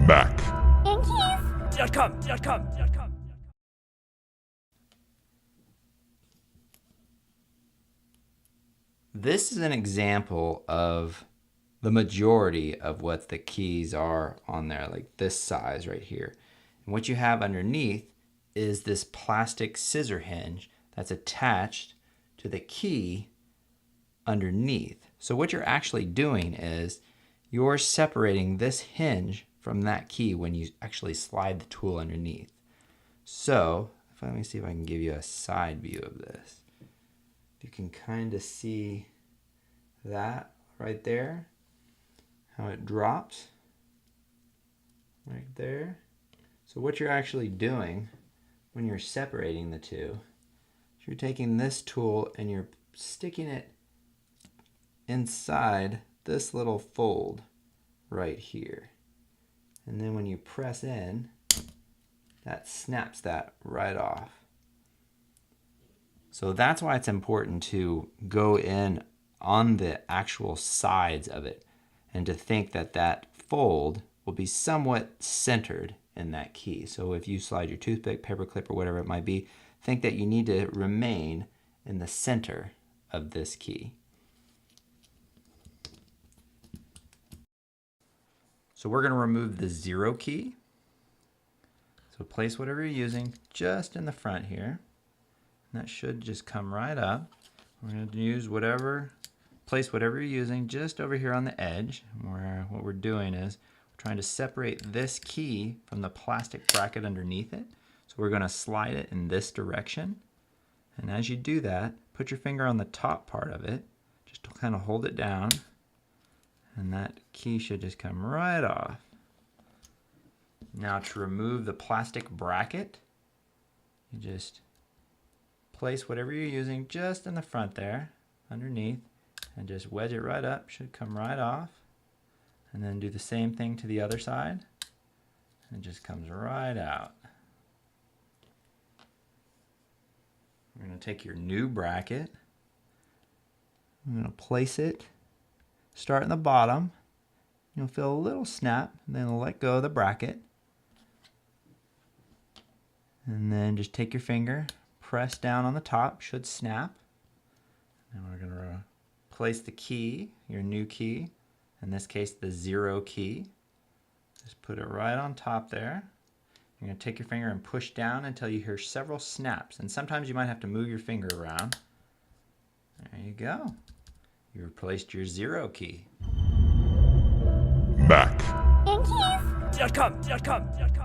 Mac. Yankees.com. This is an example of the majority of what the keys are on there, like this size right here. And what you have underneath is this plastic scissor hinge that's attached to the key underneath. So what you're actually doing is you're separating this hinge from that key when you actually slide the tool underneath. So let me see if I can give you a side view of this. You can kind of see that right there, how it drops right there. So what you're actually doing when you're separating the two, you're taking this tool and you're sticking it inside this little fold right here. And then when you press in, that snaps that right off. So that's why it's important to go in on the actual sides of it and to think that that fold will be somewhat centered in that key. So if you slide your toothpick, paper clip, or whatever it might be, think that you need to remain in the center of this key. So we're going to remove the 0 key. So place whatever you're using just in the front here. And that should just come right up. We're going to use place whatever you're using just over here on the edge. Where what we're doing is we're trying to separate this key from the plastic bracket underneath it. So we're going to slide it in this direction. And as you do that, put your finger on the top part of it, just to kind of hold it down. And that key should just come right off. Now to remove the plastic bracket, you just place whatever you're using just in the front there, underneath, and just wedge it right up. Should come right off. And then do the same thing to the other side. And it just comes right out. We're going to take your new bracket. I'm going to place it, start in the bottom. You'll feel a little snap, and then let go of the bracket. And then just take your finger, press down on the top, should snap. And we're going to place the key, your new key, in this case the 0 key. Just put it right on top there. You're going to take your finger and push down until you hear several snaps. And sometimes you might have to move your finger around. There you go. You replaced your 0 key. Mac. Yankees.com.